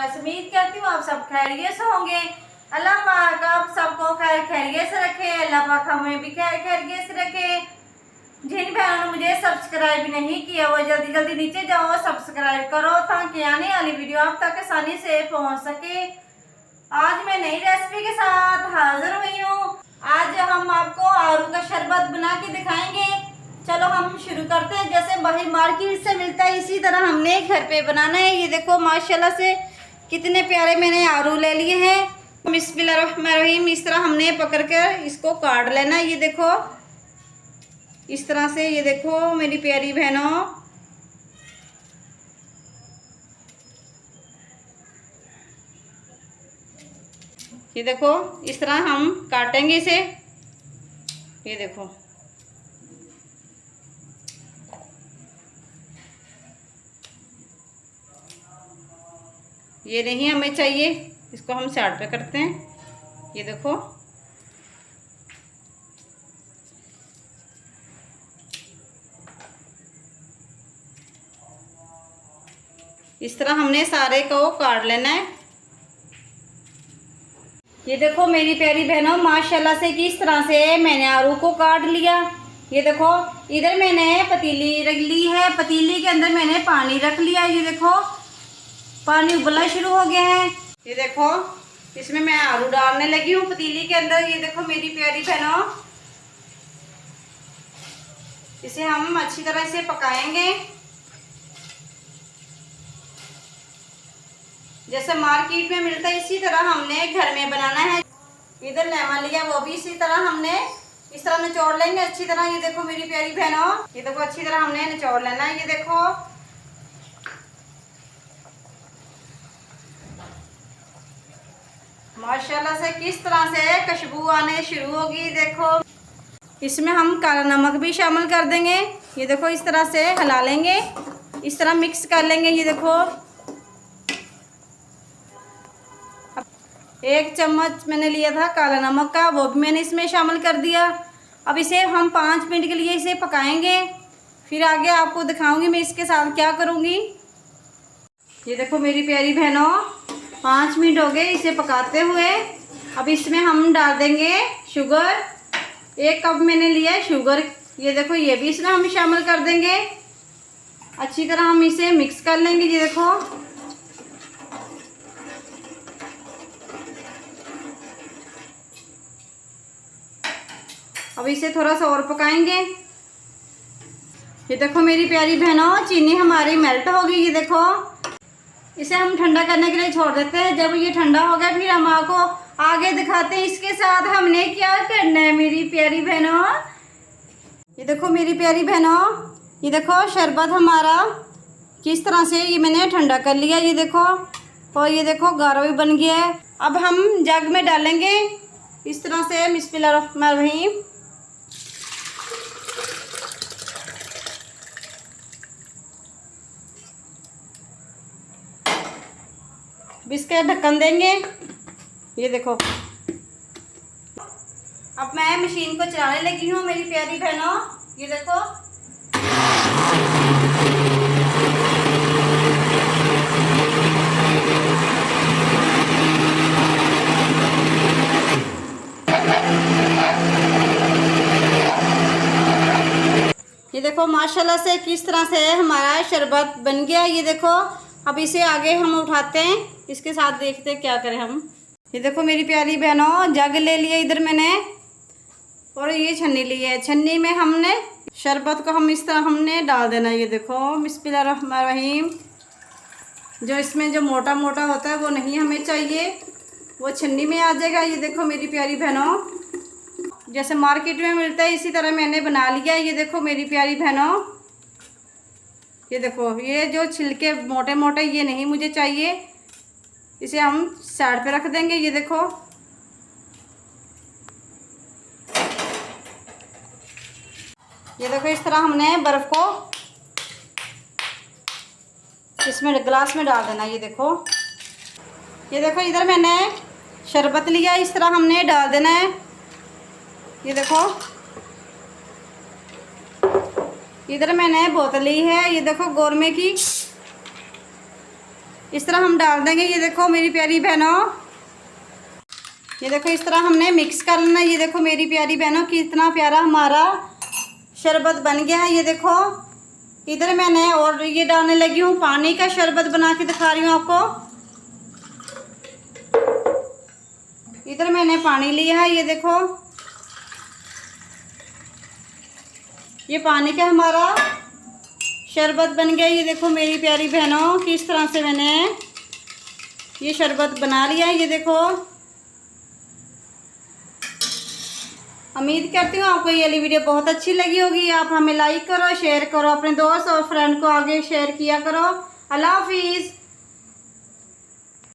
मैं उम्मीद करती हूँ आप सब खैरियत से होंगे। अल्लाह पाक आप सबको खैरियत से रखे। अल्लाह पाक हमें भी खैरियत से रखे। जिन बहनों ने मुझे सब्सक्राइब नहीं किया वो जल्दी जल्दी नीचे जाओ सब्सक्राइब करो ताकि आने वाली वीडियो आप तक आसानी से पहुंच सके। आज मैं नई रेसिपी के साथ हाजिर हुई हूँ। आज हम आपको आलू का शरबत बना के दिखाएंगे। चलो हम शुरू करते हैं। जैसे बाहर मार्केट से मिलता है इसी तरह हमने घर पे बनाना है। ये देखो माशाल्लाह से कितने प्यारे मैंने आलू ले लिए हैं। बिस्मिल्लाहिर्रहमानिर्रहीम। इस तरह हमने पकड़ कर इसको काट लेना है। ये देखो इस तरह से। ये देखो मेरी प्यारी बहनों, ये देखो इस तरह हम काटेंगे इसे। ये देखो ये नहीं हमें चाहिए, इसको हम साइड पे करते हैं। ये देखो इस तरह हमने सारे को काट लेना है। ये देखो मेरी प्यारी बहनों माशाल्लाह से किस तरह से मैंने आलू को काट लिया। ये देखो इधर मैंने पतीली रख ली है। पतीली के अंदर मैंने पानी रख लिया। ये देखो पानी उबलना शुरू हो गया है। ये देखो इसमें मैं आलू डालने लगी हूँ पतीली के अंदर। ये देखो मेरी प्यारी बहनों, इसे हम अच्छी तरह से पकाएंगे जैसे मार्केट में मिलता है इसी तरह हमने घर में बनाना है। इधर लेमन लिया वो भी इसी तरह हमने इस तरह निचोड़ लेंगे अच्छी तरह। ये देखो मेरी प्यारी बहनों, ये देखो अच्छी तरह हमने निचोड़ लेना है। ये देखो माशाल्लाह से किस तरह से खुशबू आने शुरू होगी। देखो इसमें हम काला नमक भी शामिल कर देंगे। ये देखो इस तरह से हिला लेंगे, इस तरह मिक्स कर लेंगे। ये देखो 1 चम्मच मैंने लिया था काला नमक का, वो भी मैंने इसमें शामिल कर दिया। अब इसे हम 5 मिनट के लिए इसे पकाएंगे, फिर आगे आपको दिखाऊंगी मैं इसके साथ क्या करूँगी। ये देखो मेरी प्यारी बहनों 5 मिनट हो गए इसे पकाते हुए। अब इसमें हम डाल देंगे शुगर। 1 कप मैंने लिया है शुगर। ये देखो ये भी इसमें हम शामिल कर देंगे। अच्छी तरह हम इसे मिक्स कर लेंगे। ये देखो अब इसे थोड़ा सा और पकाएंगे। ये देखो मेरी प्यारी बहनों चीनी हमारी मेल्ट हो गई। ये देखो इसे हम ठंडा करने के लिए छोड़ देते हैं। जब ये ठंडा हो गया फिर हम आपको आगे दिखाते हैं इसके साथ हमने क्या करना है मेरी प्यारी बहनों। ये देखो मेरी प्यारी बहनों, ये देखो शरबत हमारा किस तरह से ये मैंने ठंडा कर लिया। ये देखो और ये देखो गाढ़ा भी बन गया है। अब हम जग में डालेंगे इस तरह से। बिस्मिल्लाहिर्रहमानिर्रहीम। इसका ढक्कन देंगे। ये देखो अब मैं मशीन को चलाने लगी हूँ मेरी प्यारी बहनों। ये देखो ये देखो माशाल्लाह से किस तरह से हमारा शरबत बन गया। ये देखो अब इसे आगे हम उठाते हैं, इसके साथ देखते हैं क्या करें हम। ये देखो मेरी प्यारी बहनों जग ले लिया इधर मैंने और ये छन्नी ली है। छन्नी में हमने शरबत को हम इस तरह हमने डाल देना। ये देखो बिस्मिल्लाहिर्रहमानिर्रहीम। जो इसमें जो मोटा मोटा होता है वो नहीं हमें चाहिए, वो छन्नी में आ जाएगा। ये देखो मेरी प्यारी बहनों जैसे मार्केट में मिलता है इसी तरह मैंने बना लिया। ये देखो मेरी प्यारी बहनों, ये देखो ये जो छिलके मोटे मोटे ये नहीं मुझे चाहिए, इसे हम साइड पे रख देंगे। ये देखो ये देखो इस तरह हमने बर्फ़ को इसमें गिलास में डाल देना। ये देखो इधर मैंने शरबत लिया, इस तरह हमने डाल देना है। ये देखो इधर मैंने बोतल ली है। ये देखो गोरमे की, इस तरह हम डाल देंगे। ये देखो मेरी प्यारी बहनों, ये देखो इस तरह हमने मिक्स कर लेना। ये देखो मेरी प्यारी बहनों कितना प्यारा हमारा शरबत बन गया है। ये देखो इधर मैंने और ये डालने लगी हूँ पानी का शरबत बना के दिखा रही हूँ आपको। इधर मैंने पानी लिया है। ये देखो ये पानी का हमारा शरबत बन गया। ये देखो मेरी प्यारी बहनों किस तरह से मैंने ये शरबत बना लिया है। ये देखो उम्मीद करती हूँ आपको ये वाली वीडियो बहुत अच्छी लगी होगी। आप हमें लाइक करो, शेयर करो, अपने दोस्त और फ्रेंड को आगे शेयर किया करो। अल्लाह हाफिज़।